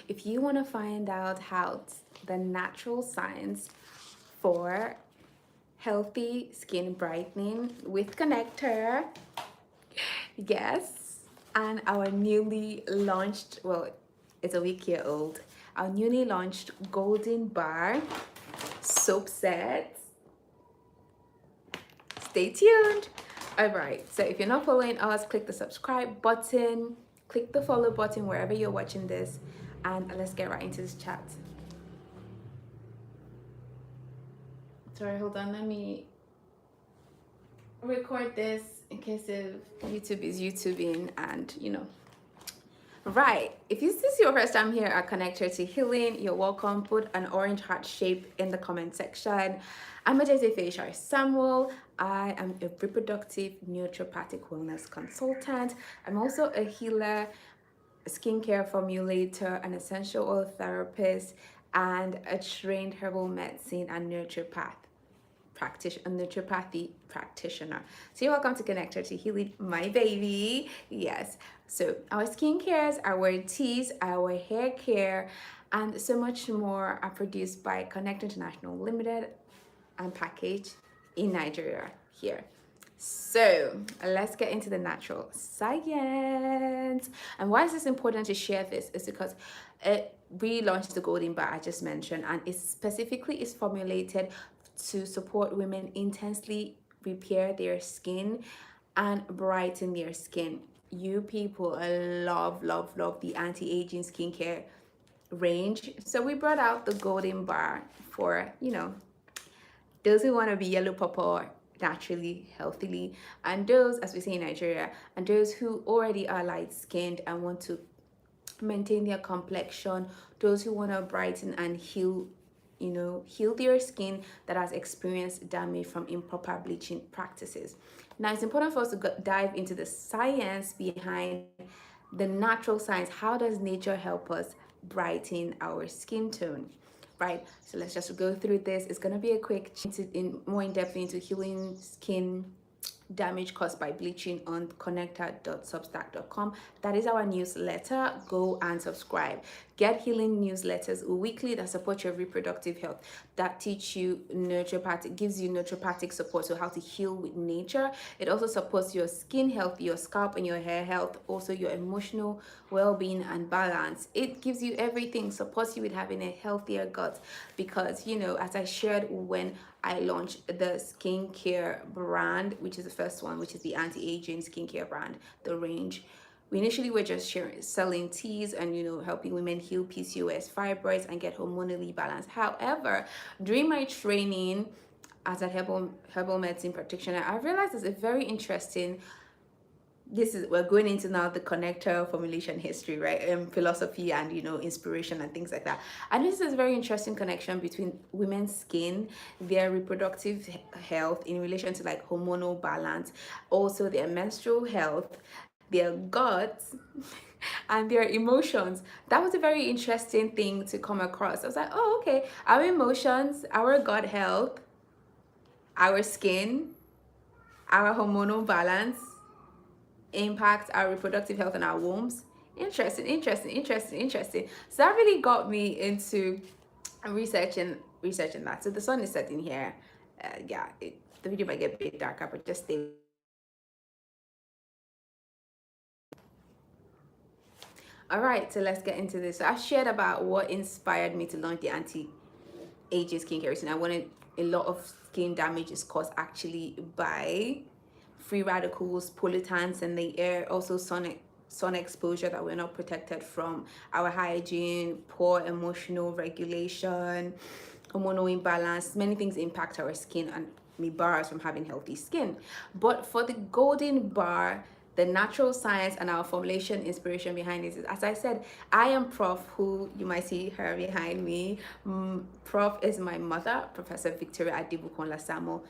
If you want to find out how the natural science for healthy skin brightening with Connecther, yes, and our newly launched, well, it's a week old, our newly launched Golden Bar soap set. Stay tuned. All right, so if you're not following us, click the subscribe button, click the follow button wherever you're watching this, and let's get right into this chat. Sorry, hold on, let me record this in case if YouTube is YouTubing, and Right, if this is your first time here at Connecther to Healing, you're welcome. Put an orange heart shape in the comment section. I'm Adaeze Fèyísayò. I am a reproductive naturopathic wellness consultant. I'm also a healer, a skincare formulator, an essential oil therapist, and a trained herbal medicine and naturopathy practitioner. So you're welcome to Connecther to Healing, my baby. Yes. So our skincare, our teas, our hair care, and so much more are produced by Connecther International Limited and packaged in Nigeria here. So let's get into the natural science. And why is this important to share this is because it relaunched the Golden Bar I just mentioned, and it specifically is formulated to support women intensely repair their skin and brighten their skin. You people love the anti-aging skincare range, so we brought out the Golden Bar for those who want to be yellow purple naturally, healthily, and those, as we say in Nigeria, and those who already are light skinned and want to maintain their complexion, those who want to brighten and heal their skin that has experienced damage from improper bleaching practices. Now, it's important for us to dive into the science behind the natural science. How does nature help us brighten our skin tone? Right, so let's just go through this. It's going to be a quick more in depth into healing skin damage caused by bleaching on connector.substack.com. That is our newsletter. Go and subscribe. Get healing newsletters weekly that support your reproductive health, that teach you gives you naturopathic support, so how to heal with nature. It also supports your skin health, your scalp and your hair health, also your emotional well-being and balance. It gives you everything, supports you with having a healthier gut, because as I shared when I launched the skincare brand, which is the first one, which is the anti-aging skincare brand, the range. We initially were just selling teas and helping women heal PCOS, fibroids, and get hormonally balanced. However, during my training as a herbal medicine practitioner, I realized it's a very interesting. We're going into now the Connecther formulation history, right? Philosophy and inspiration and things like that. And this is a very interesting connection between women's skin, their reproductive health in relation to like hormonal balance, also their menstrual health, their guts, and their emotions. That was a very interesting thing to come across. I was like, oh, okay, our emotions, our gut health, our skin, our hormonal balance impact our reproductive health and our wombs. Interesting. So that really got me into researching that. So the sun is setting here. The video might get a bit darker, but just stay. All right, so let's get into this. So I shared about what inspired me to launch the anti-aging skincare routine. I wanted a lot of skin damage is caused actually by free radicals, pollutants in the air, also sun exposure that we're not protected from, our hygiene, poor emotional regulation, hormonal imbalance. Many things impact our skin and may bar us from having healthy skin. But for the Golden Bar, the natural science and our formulation inspiration behind this is, as I said, I am Prof, who you might see her behind me. Prof is my mother, Professor Victoria Adebukon-Lasamo.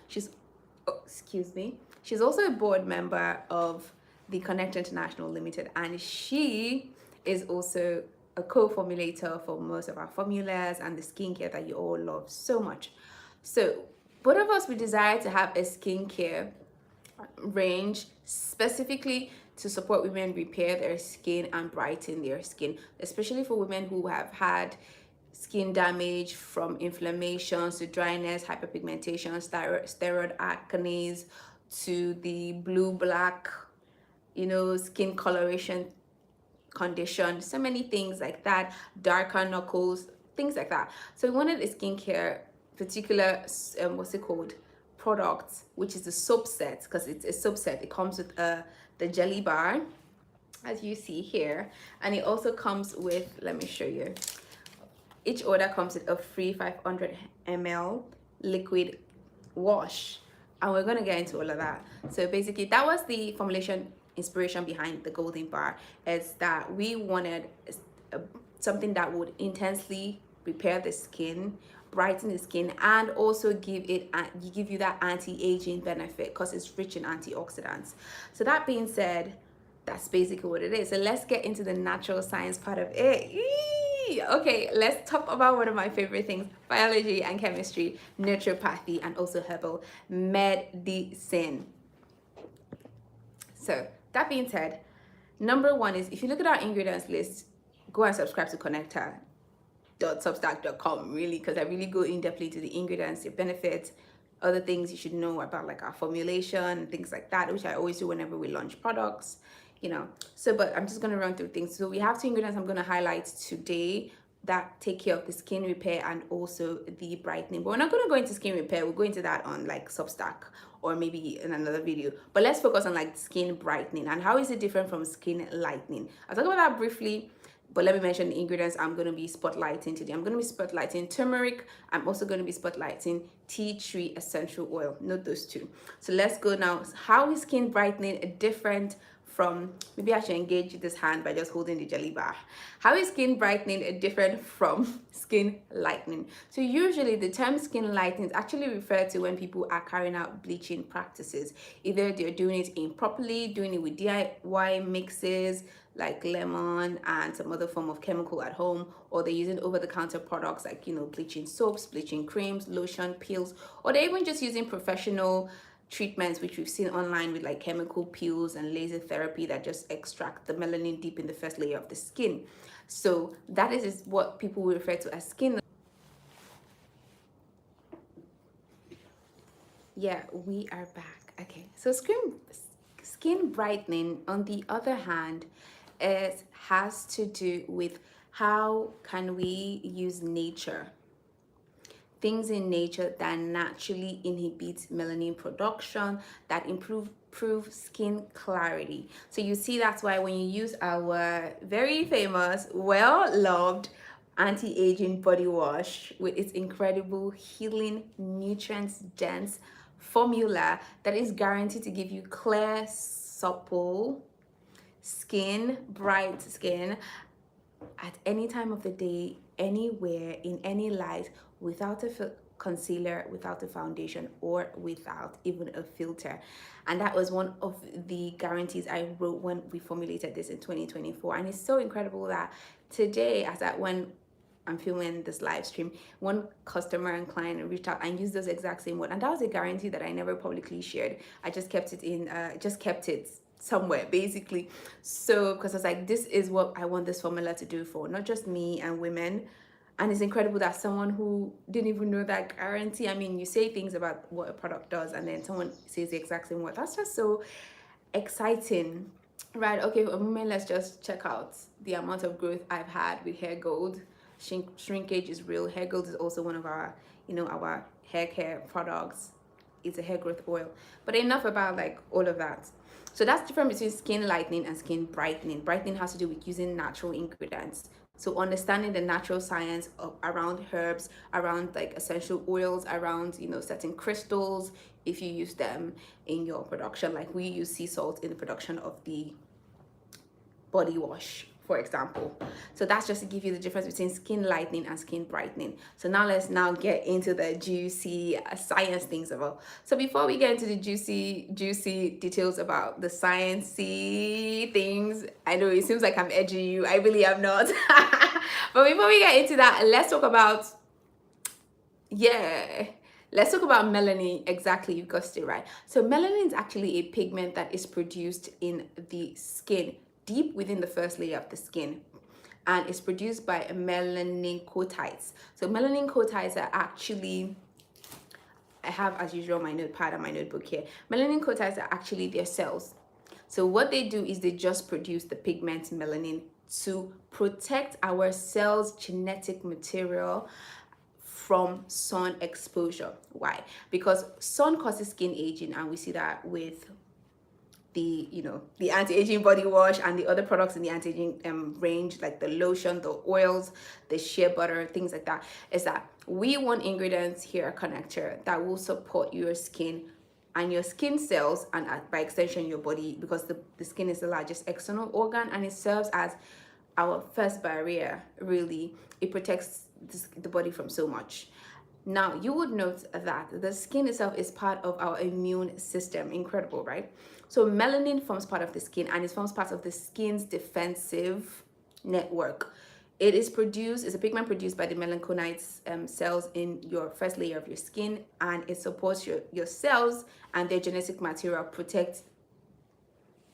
She's also a board member of the Connecther International Limited, and she is also a co-formulator for most of our formulas and the skincare that you all love so much. So both of us, we desire to have a skincare range specifically to support women repair their skin and brighten their skin, especially for women who have had skin damage from inflammations to dryness, hyperpigmentation, steroid acne, to the blue black, skin coloration condition, so many things like that, darker knuckles, things like that. So we wanted a skincare particular what's it called, product, which is the subset, because it's a subset. It comes with the jelly bar, as you see here, and it also comes with, let me show you, each order comes with a free 500 ml liquid wash, and we're going to get into all of that. So basically that was the formulation inspiration behind the golden bar, is that we wanted something that would intensely repair the skin, brighten the skin, and also give you that anti-aging benefit because it's rich in antioxidants. So that being said, that's basically what it is. So let's get into the natural science part of it. Okay, let's talk about one of my favorite things: biology and chemistry, naturopathy, and also herbal medicine. So that being said, number one is, if you look at our ingredients list, go and subscribe to connecther.substack.com, really, because I really go in depthly to the ingredients, the benefits, other things you should know about, like our formulation, things like that, which I always do whenever we launch products, So, but I'm just going to run through things. So we have 2 ingredients I'm going to highlight today that take care of the skin repair and also the brightening. But we're not going to go into skin repair. We'll go into that on like Substack or maybe in another video. But let's focus on like skin brightening and how is it different from skin lightening. I'll talk about that briefly, but let me mention the ingredients I'm going to be spotlighting today. I'm going to be spotlighting turmeric. I'm also going to be spotlighting tea tree essential oil. Note those 2. So let's go now. How is skin brightening different from, maybe I should engage this hand by just holding the jelly bar. How is skin brightening different from skin lightening? So usually the term skin lightening is actually referred to when people are carrying out bleaching practices. Either they're doing it improperly, doing it with DIY mixes like lemon and some other form of chemical at home, or they're using over-the-counter products like, bleaching soaps, bleaching creams, lotion, peels, or they're even just using professional treatments, which we've seen online with like chemical peels and laser therapy that just extract the melanin deep in the first layer of the skin. So that is what people will refer to as skin. Yeah, we are back. Okay, so skin brightening, on the other hand, has to do with how can we use nature, things in nature that naturally inhibit melanin production, that improve skin clarity. So you see, that's why when you use our very famous, well-loved anti-aging body wash with its incredible healing, nutrients dense formula that is guaranteed to give you clear, supple skin, bright skin at any time of the day, anywhere, in any light, without a concealer, without a foundation, or without even a filter. And that was one of the guarantees I wrote when we formulated this in 2024. And it's so incredible that today, when I'm filming this live stream, one customer and client reached out and used those exact same word, and that was a guarantee that I never publicly shared. I just kept it somewhere, basically. So because I was like, this is what I want this formula to do for not just me and women. And it's incredible that someone who didn't even know that guarantee, I mean, you say things about what a product does and then someone says the exact same word. That's just so exciting. Right, okay, for a moment, let's just check out the amount of growth I've had with hair gold. Shrinkage is real. Hair gold is also one of our, our hair care products. It's a hair growth oil. But enough about like all of that. So that's different between skin lightening and skin brightening. Brightening has to do with using natural ingredients. So understanding the natural science around herbs, around like essential oils, around, certain crystals, if you use them in your production, like we use sea salt in the production of the body wash, for example. So that's just to give you the difference between skin lightening and skin brightening. So now let's get into the juicy science things about. So before we get into the juicy details about the sciencey things, I know it seems like I'm edging you. I really am not. But before we get into that, let's talk about, let's talk about melanin. Exactly, you got it right. So melanin is actually a pigment that is produced in the skin, deep within the first layer of the skin, and it's produced by melanin coatites. So melanin coatites are actually, I have, as usual, my notepad and my notebook here. Melanin coatites are actually their cells. So what they do is they just produce the pigment melanin to protect our cells' genetic material from sun exposure. Why? Because sun causes skin aging, and we see that with the the anti-aging body wash and the other products in the anti-aging range, like the lotion, the oils, the shea butter, things like that. Is that we want ingredients here at Connecther that will support your skin and your skin cells, and by extension your body, because the skin is the largest external organ and it serves as our first barrier. Really, it protects the body from so much. Now, you would note that the skin itself is part of our immune system. Incredible, right? So melanin forms part of the skin, and it forms part of the skin's defensive network. It is produced, it's a pigment produced by the melanoconites cells in your first layer of your skin, and it supports your cells and their genetic material, protects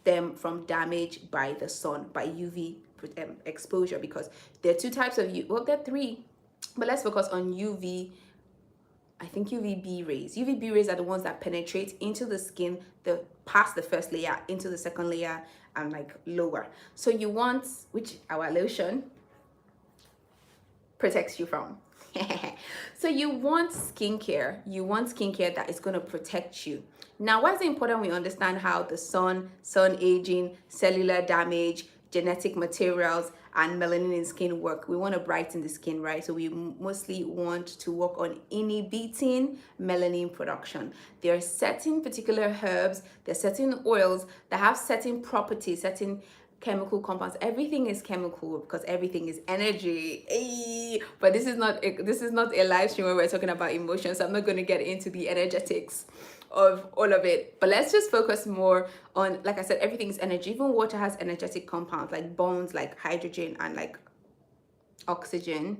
them from damage by the sun, by UV exposure, because there are two types of well, there are three, but let's focus on UV. I think UVB rays. UVB rays are the ones that penetrate into the skin, past the first layer, into the second layer, and like lower. So you want, which our lotion protects you from. So you want skincare. You want skincare that is going to protect you. Now, why is it important we understand how the sun aging, cellular damage, genetic materials, and melanin in skin work? We want to brighten the skin, right? So we mostly want to work on inhibiting melanin production. There are certain particular herbs, there are certain oils that have certain properties, certain chemical compounds. Everything is chemical because everything is energy. Hey, but this is not a live stream where we're talking about emotions, so I'm not going to get into the energetics of all of it, but let's just focus more on, like I said, everything is energy. Even water has energetic compounds like bonds, like hydrogen and like oxygen.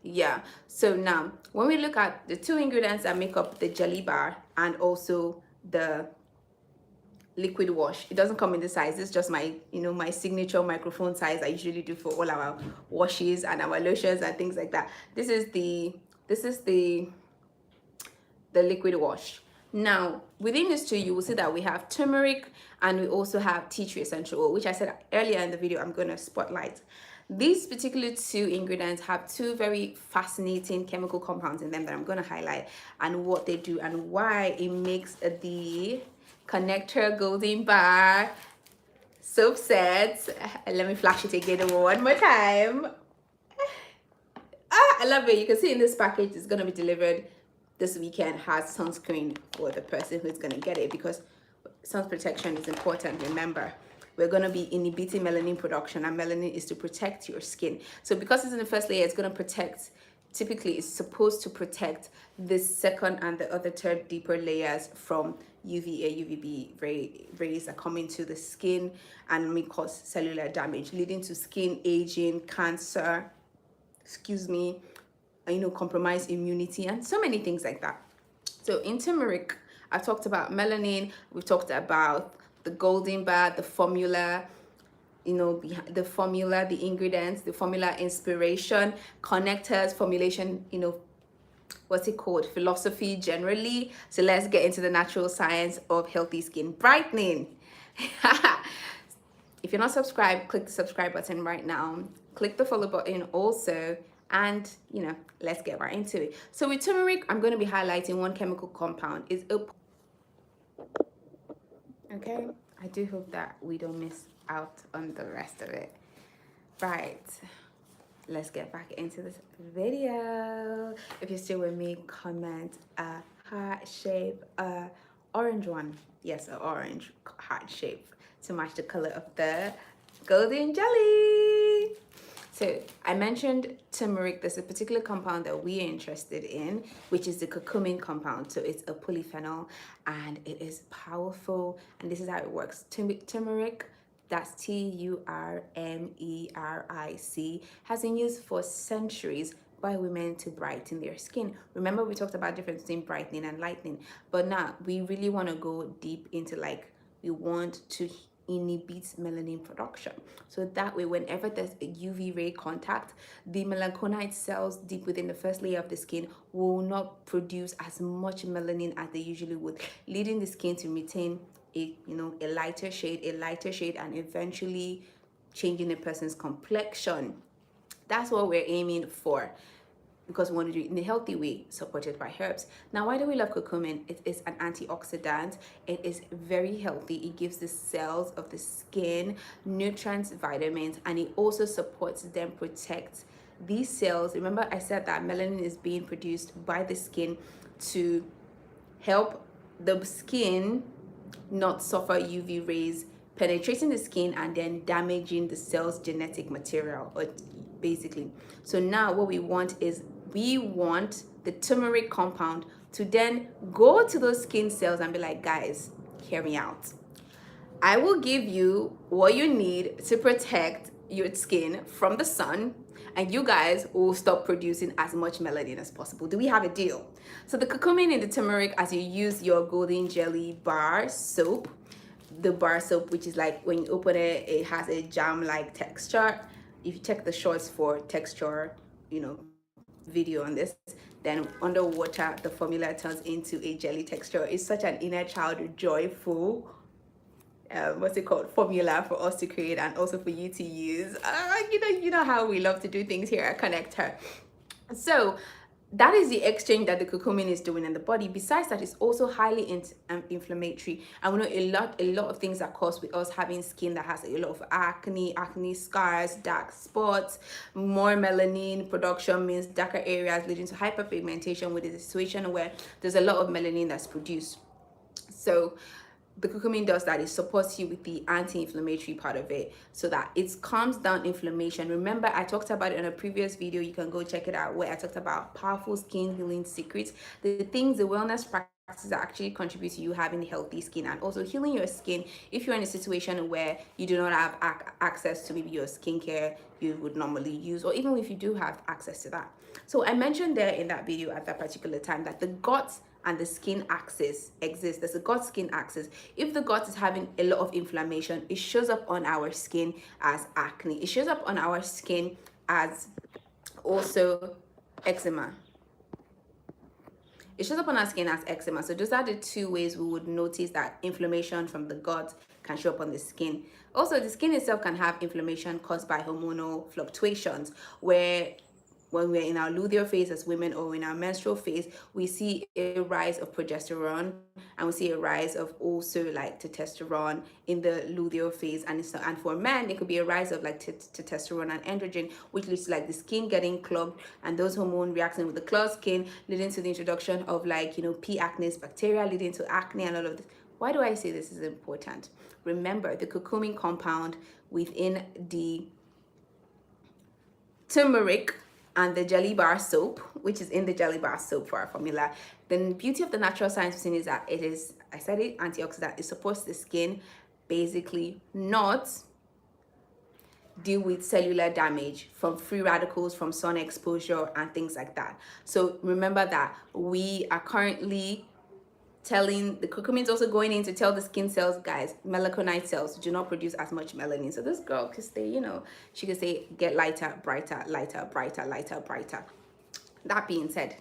Yeah. So now when we look at the two ingredients that make up the jelly bar and also the liquid wash, it doesn't come in the size. It's just my my signature microphone size I usually do for all our washes and our lotions and things like that. This is the liquid wash. Now, within these two, you will see that we have turmeric and we also have tea tree essential oil, which I said earlier in the video I'm going to spotlight. These particular two ingredients have two very fascinating chemical compounds in them that I'm going to highlight, and what they do and why it makes the Connecther Golden Bar soap set. Let me flash it again one more time. I love it. You can see in this package it's going to be delivered this weekend, has sunscreen for the person who's going to get it, because sun protection is important. Remember, we're going to be inhibiting melanin production, and melanin is to protect your skin. So because it's in the first layer, it's going to protect, typically it's supposed to protect the second and the other third deeper layers from UVA, UVB rays that come into the skin and may cause cellular damage, leading to skin aging, cancer, compromise immunity, and so many things like that. So in turmeric, I've talked about melanin, we've talked about the golden bar, the formula, the formula, the ingredients, the formula inspiration, connectors, formulation, what's it called? Philosophy generally. So let's get into the natural science of healthy skin brightening. If you're not subscribed, click the subscribe button right now. Click the follow button also. And let's get right into it. So with turmeric, I'm going to be highlighting one chemical compound. Okay, I do hope that we don't miss out on the rest of it. Right, let's get back into this video. If you're still with me, comment a heart shape, orange one. Yes, an orange heart shape to match the color of the golden jelly. So I mentioned turmeric. There's a particular compound that we are interested in, which is the curcumin compound. So it's a polyphenol and it is powerful. And this is how it works. Turmeric, that's Turmeric, has been used for centuries by women to brighten their skin. Remember, we talked about difference between brightening and lightening, but now we really want to go deep into like, we want to inhibit melanin production, so that way whenever there's a UV ray contact, the melanocyte cells deep within the first layer of the skin will not produce as much melanin as they usually would, leading the skin to retain a lighter shade, and eventually changing a person's complexion. That's what we're aiming for, because we want to do it in a healthy way, supported by herbs. Now, why do we love curcumin? It is an antioxidant. It is very healthy. It gives the cells of the skin nutrients, vitamins, and it also supports them, protects these cells. Remember, I said that melanin is being produced by the skin to help the skin not suffer UV rays penetrating the skin and then damaging the cell's genetic material, or basically. So now what we want is, we want the turmeric compound to then go to those skin cells and be like, guys, hear me out. I will give you what you need to protect your skin from the sun, and you guys will stop producing as much melanin as possible. Do we have a deal? So the curcumin in the turmeric, as you use your golden jelly bar soap, the bar soap, which is like when you open it, it has a jam-like texture. If you check the shorts for texture, video on this, then underwater the formula turns into a jelly texture. It's such an inner child joyful formula for us to create, and also for you to use. You know how we love to do things here at Connecther. So that is the exchange that the curcumin is doing in the body. Besides that, it's also highly inflammatory, and we know a lot of things are caused with us having skin that has a lot of acne scars, dark spots. More melanin production means darker areas, leading to hyperpigmentation, with a situation where there's a lot of melanin that's produced. So the curcumin does that. It supports you with the anti-inflammatory part of it, so that it calms down inflammation. Remember, I talked about it in a previous video. You can go check it out, where I talked about powerful skin healing secrets, the wellness practices that actually contribute to you having healthy skin, and also healing your skin if you're in a situation where you do not have access to maybe your skincare you would normally use, or even if you do have access to that. So I mentioned there in that video at that particular time that the gut and the skin axis exists. There's a gut skin axis. If the gut is having a lot of inflammation, it shows up on our skin as acne. It shows up on our skin as also eczema. It shows up on our skin as eczema. So those are the two ways we would notice that inflammation from the gut can show up on the skin. Also, the skin itself can have inflammation caused by hormonal fluctuations, where when we're in our luteal phase as women, or in our menstrual phase, we see a rise of progesterone, and we see a rise of also like testosterone in the luteal phase. And for men, it could be a rise of like testosterone and androgen, which leads to like the skin getting clogged, and those hormones reacting with the clogged skin, leading to the introduction of like, P. acnes bacteria, leading to acne and all of this. Why do I say this is important? Remember, the curcumin compound within the turmeric and the jelly bar soap, which is in the jelly bar soap for our formula. The beauty of the natural science within is that it is, I said it, antioxidant. It supports the skin basically not deal with cellular damage from free radicals, from sun exposure and things like that. So remember that we are currently telling, the curcumin is also going in to tell the skin cells, guys, melanocyte cells do not produce as much melanin. So this girl could stay, she could say, get lighter, brighter, lighter, brighter, lighter, brighter. That being said,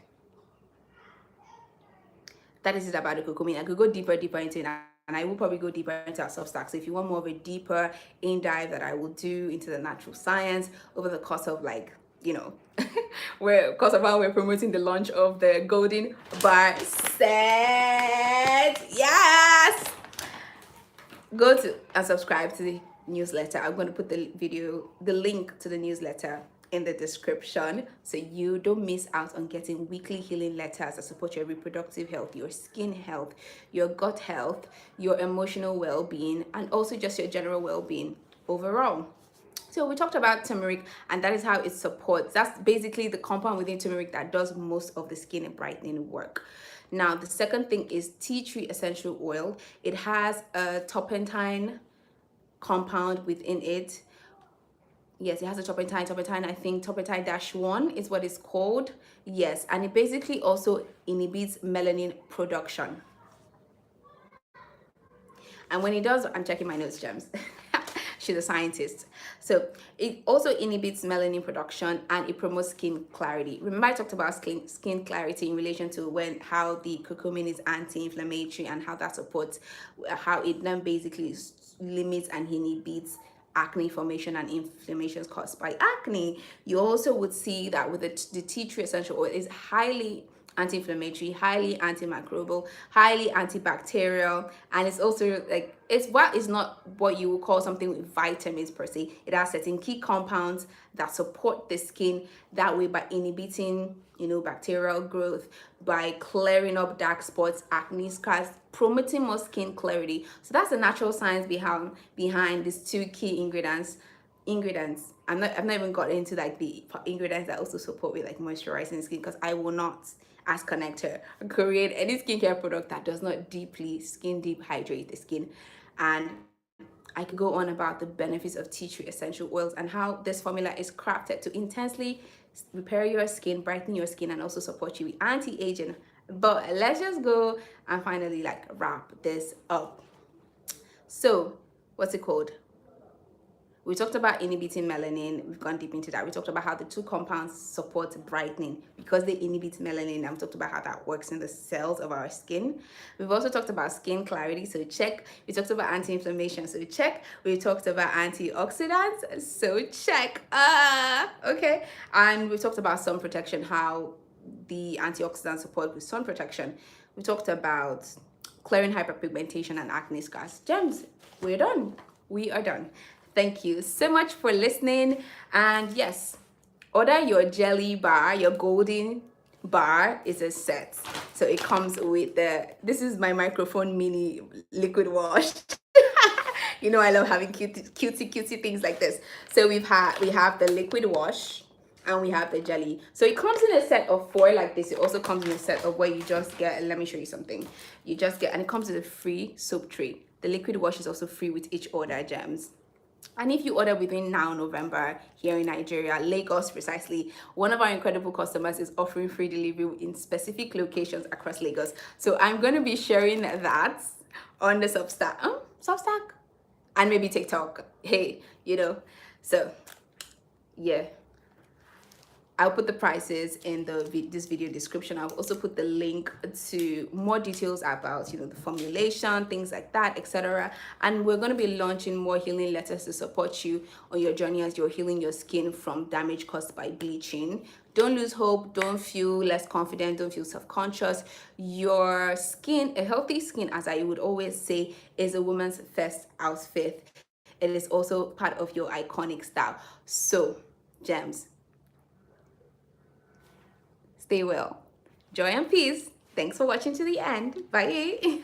that is it about the curcumin. I could go deeper into it, and I will probably go deeper into our Substack. So if you want more of a deeper in-dive that I will do into the natural science over the course of like, because of how we're promoting the launch of the Golden Bar set. Yes! Go to and subscribe to the newsletter. I'm going to put the link to the newsletter in the description, so you don't miss out on getting weekly healing letters that support your reproductive health, your skin health, your gut health, your emotional well-being, and also just your general well-being overall. So we talked about turmeric, and that is how it supports. That's basically the compound within turmeric that does most of the skin and brightening work. Now, the second thing is tea tree essential oil. It has a turpentine compound within it, Yes, it has a turpentine. I think turpentine -1 is what it's called. Yes, and it basically also inhibits melanin production. And when it does, I'm checking my notes, Gems. She's a scientist. So it also inhibits melanin production and it promotes skin clarity. Remember I talked about skin clarity in relation to how the curcumin is anti-inflammatory and how that supports, how it then basically limits and inhibits acne formation and inflammations caused by acne. You also would see that with the tea tree essential oil is highly anti-inflammatory, highly antimicrobial, highly antibacterial, and it's also like it's not what you would call something with vitamins per se. It has certain key compounds that support the skin that way by inhibiting bacterial growth, by clearing up dark spots, acne scars, promoting more skin clarity. So that's the natural science behind these two key ingredients. I've not even got into like the ingredients that also support with like moisturizing skin, because I will not, as Connecther, create any skincare product that does not skin deep hydrate the skin. And I could go on about the benefits of tea tree essential oils and how this formula is crafted to intensely repair your skin, brighten your skin, and also support you with anti-aging. But let's just go and finally like wrap this up. So what's it called? We talked about inhibiting melanin. We've gone deep into that. We talked about how the two compounds support brightening because they inhibit melanin. And we talked about how that works in the cells of our skin. We've also talked about skin clarity, so check. We talked about anti-inflammation, so check. We talked about antioxidants, so check. Okay. And we talked about sun protection, how the antioxidants support with sun protection. We talked about clearing hyperpigmentation and acne scars. Gems, we're done. We are done. Thank you so much for listening. And yes, order your jelly bar, your golden bar is a set. So it comes with this is my microphone mini liquid wash. I love having cutesy things like this. So we have the liquid wash and we have the jelly. So it comes in a set of 4 like this. It also comes in a set of where you just get, let me show you something. You just get, and it comes with a free soap tray. The liquid wash is also free with each order, Gems. And if you order within now November here in Nigeria, Lagos precisely, one of our incredible customers is offering free delivery in specific locations across Lagos. So I'm going to be sharing that on the Substack, and maybe TikTok. Hey, so yeah. I'll put the prices in this video description. I'll also put the link to more details about the formulation, things like that, etc. And we're going to be launching more healing letters to support you on your journey as you're healing your skin from damage caused by bleaching. Don't lose hope. Don't feel less confident. Don't feel self-conscious. Your skin, a healthy skin, as I would always say, is a woman's first outfit. It is also part of your iconic style. So, Gems, stay well. Joy and peace. Thanks for watching to the end. Bye.